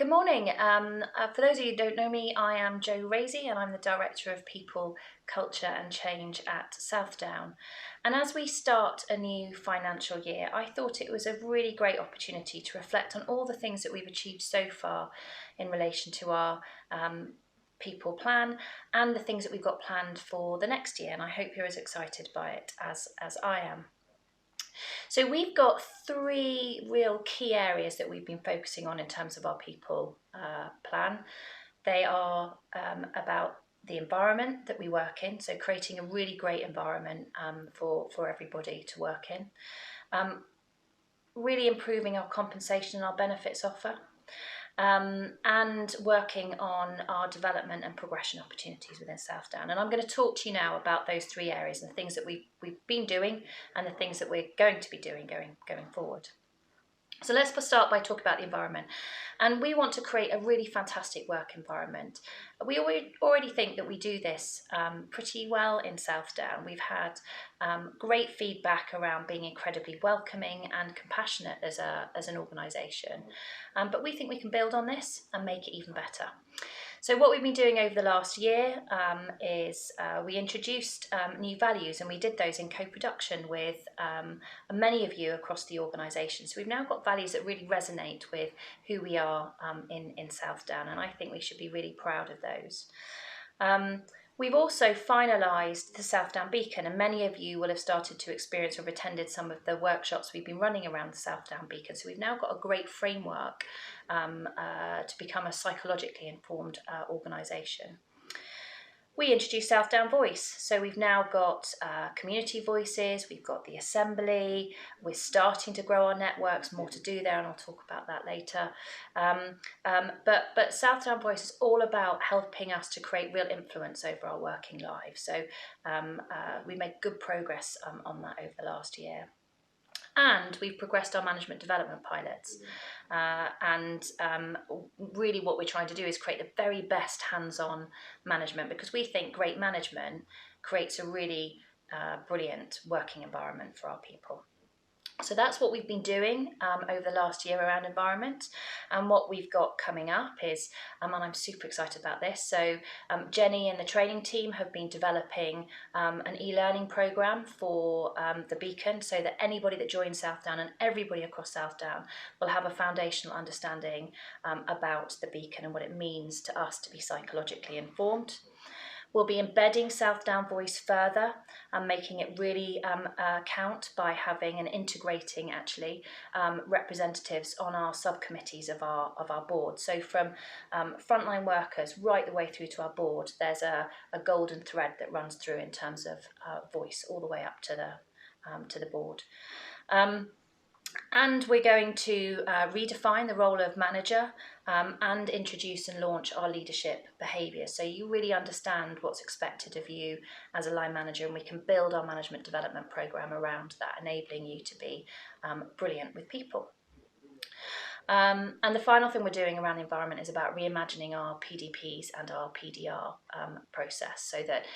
Good morning. For those of you who don't know me, I am Jo Raisey and I'm the Director of People, Culture and Change at Southdown. And as we start a new financial year, I thought it was a really great opportunity to reflect on all the things that we've achieved so far in relation to our people plan and the things that we've got planned for the next year. And I hope you're as excited by it as I am. So we've got three real key areas that we've been focusing on in terms of our people plan. They are about the environment that we work in, so creating a really great environment for everybody to work in. Really improving our compensation and our benefits offer. And working on our development and progression opportunities within Southdown. And I'm going to talk to you now about those three areas and the things that we've been doing and the things that we're going to be doing going forward. So let's start by talking about the environment. And we want to create a really fantastic work environment. We already think that we do this pretty well in Southdown. We've had great feedback around being incredibly welcoming and compassionate as an organisation. But we think we can build on this and make it even better. So what we've been doing over the last year is we introduced new values, and we did those in co-production with many of you across the organisation. So we've now got values that really resonate with who we are in Southdown, and I think we should be really proud of those. We've also finalised the Southdown Beacon, and many of you will have started to experience or have attended some of the workshops we've been running around the Southdown Beacon. So we've now got a great framework to become a psychologically informed organisation. We introduced Southdown Voice, so we've now got community voices, we've got the assembly, we're starting to grow our networks, more to do there, and I'll talk about that later. But Southdown Voice is all about helping us to create real influence over our working lives. So we made good progress on that over the last year. And we've progressed our management development pilots. Really what we're trying to do is create the very best hands-on management, because we think great management creates a really brilliant working environment for our people. So that's what we've been doing over the last year around environment, and what we've got coming up is, and I'm super excited about this, so Jenny and the training team have been developing an e-learning programme for the Beacon, so that anybody that joins Southdown and everybody across Southdown will have a foundational understanding about the Beacon and what it means to us to be psychologically informed. We'll be embedding Southdown Voice further and making it really count by having and integrating actually representatives on our subcommittees of our board. So from frontline workers right the way through to our board, there's a golden thread that runs through in terms of voice all the way up to the board. And we're going to redefine the role of manager and introduce and launch our leadership behaviours. So you really understand what's expected of you as a line manager, and we can build our management development programme around that, enabling you to be brilliant with people. And the final thing we're doing around the environment is about reimagining our PDPs and our PDR process, so that,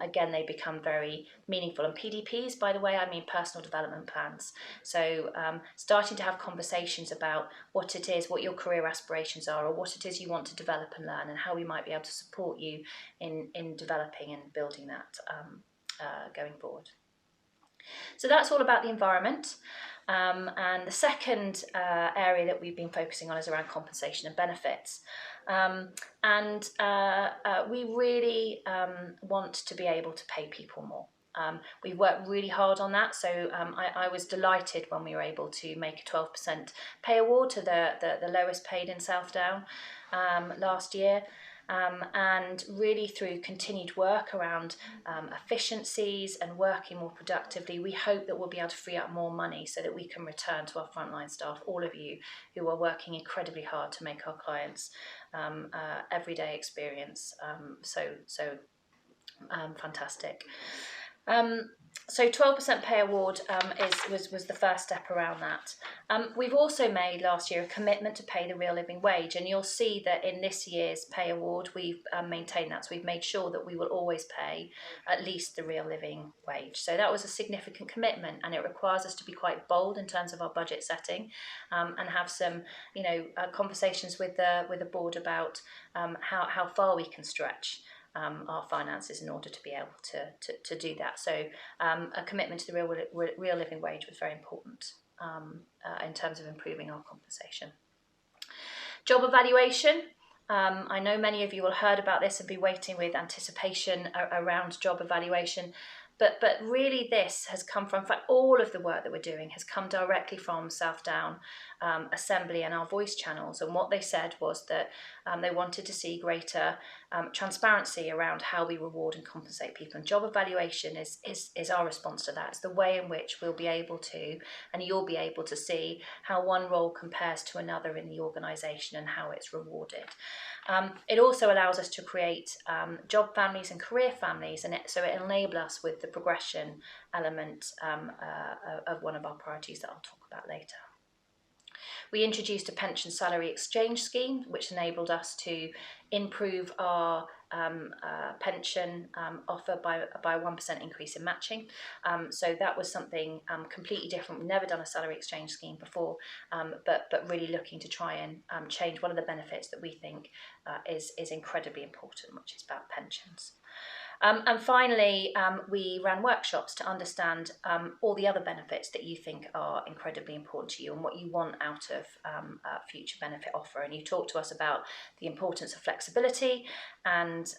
again, they become very meaningful. And PDPs, by the way, I mean personal development plans. So starting to have conversations about what it is, what your career aspirations are, or what it is you want to develop and learn, and how we might be able to support you in developing and building that going forward. So that's all about the environment. And the second area that we've been focusing on is around compensation and benefits. We really want to be able to pay people more. We've worked really hard on that, so I was delighted when we were able to make a 12% pay award to the lowest paid in Southdown last year. And really through continued work around efficiencies and working more productively, we hope that we'll be able to free up more money so that we can return to our frontline staff, all of you who are working incredibly hard to make our clients' everyday experience so fantastic. So 12% pay award was the first step around that. We've also made last year a commitment to pay the real living wage, and you'll see that in this year's pay award we've maintained that. So we've made sure that we will always pay at least the real living wage. So that was a significant commitment, and it requires us to be quite bold in terms of our budget setting, and have some conversations with the board about how far we can stretch our finances in order to be able to do that. So a commitment to the real living wage was very important in terms of improving our compensation. Job evaluation. I know many of you will have heard about this and be waiting with anticipation around job evaluation. But really this has come from, in fact, all of the work that we're doing has come directly from Southdown Assembly and our voice channels. And what they said was that they wanted to see greater transparency around how we reward and compensate people. And job evaluation is our response to that. It's the way in which we'll be able to, and you'll be able to see how one role compares to another in the organisation and how it's rewarded. It also allows us to create job families and career families, and so it enables us with the progression element of one of our priorities that I'll talk about later. We introduced a pension salary exchange scheme, which enabled us to improve our pension offer by a 1% increase in matching. So that was something completely different. We've never done a salary exchange scheme before, but really looking to try and change one of the benefits that we think is incredibly important, which is about pensions. And finally, we ran workshops to understand all the other benefits that you think are incredibly important to you and what you want out of a future benefit offer. And you talked to us about the importance of flexibility and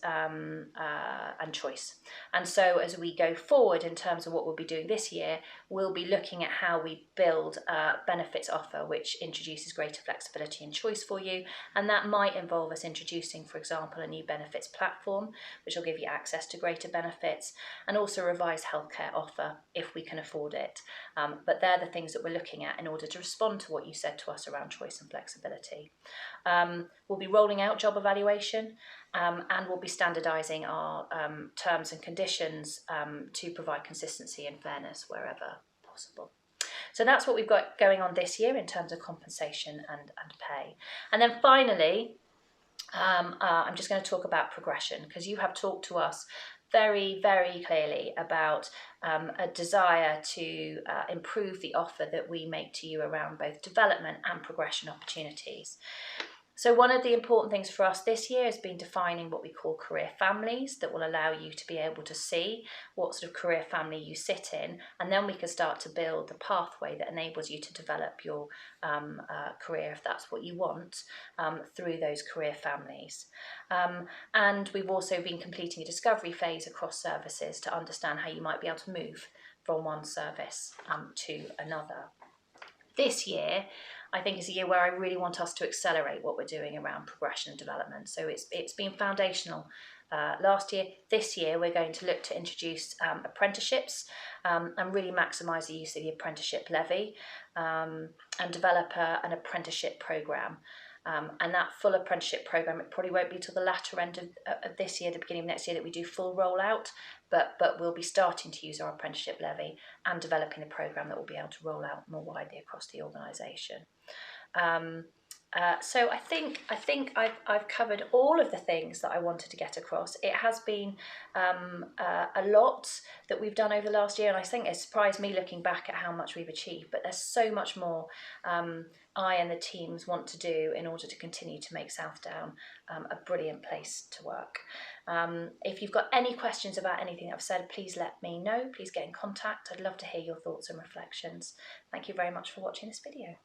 choice. And so as we go forward in terms of what we'll be doing this year, we'll be looking at how we build a benefits offer which introduces greater flexibility and choice for you. And that might involve us introducing, for example, a new benefits platform, which will give you access to greater benefits, and also a revised healthcare offer if we can afford it. But they're the things that we're looking at in order to respond to what you said to us around choice and flexibility. We'll be rolling out job evaluation, and we'll be standardising our terms and conditions to provide consistency and fairness wherever possible. So that's what we've got going on this year in terms of compensation and pay. And then finally, I'm just going to talk about progression, because you have talked to us very, very clearly about a desire to improve the offer that we make to you around both development and progression opportunities. So one of the important things for us this year has been defining what we call career families that will allow you to be able to see what sort of career family you sit in, and then we can start to build the pathway that enables you to develop your career, if that's what you want, through those career families. And we've also been completing a discovery phase across services to understand how you might be able to move from one service to another. This year, I think, is a year where I really want us to accelerate what we're doing around progression and development. So it's been foundational last year. This year, we're going to look to introduce apprenticeships and really maximise the use of the apprenticeship levy and develop an apprenticeship programme. And that full apprenticeship programme, it probably won't be till the latter end of this year, the beginning of next year, that we do full rollout, but we'll be starting to use our apprenticeship levy and developing a programme that will be able to roll out more widely across the organisation. So I think I've covered all of the things that I wanted to get across. It has been a lot that we've done over the last year, and I think it surprised me looking back at how much we've achieved, but there's so much more I and the teams want to do in order to continue to make Southdown a brilliant place to work. If you've got any questions about anything I've said, please let me know. Please get in contact. I'd love to hear your thoughts and reflections. Thank you very much for watching this video.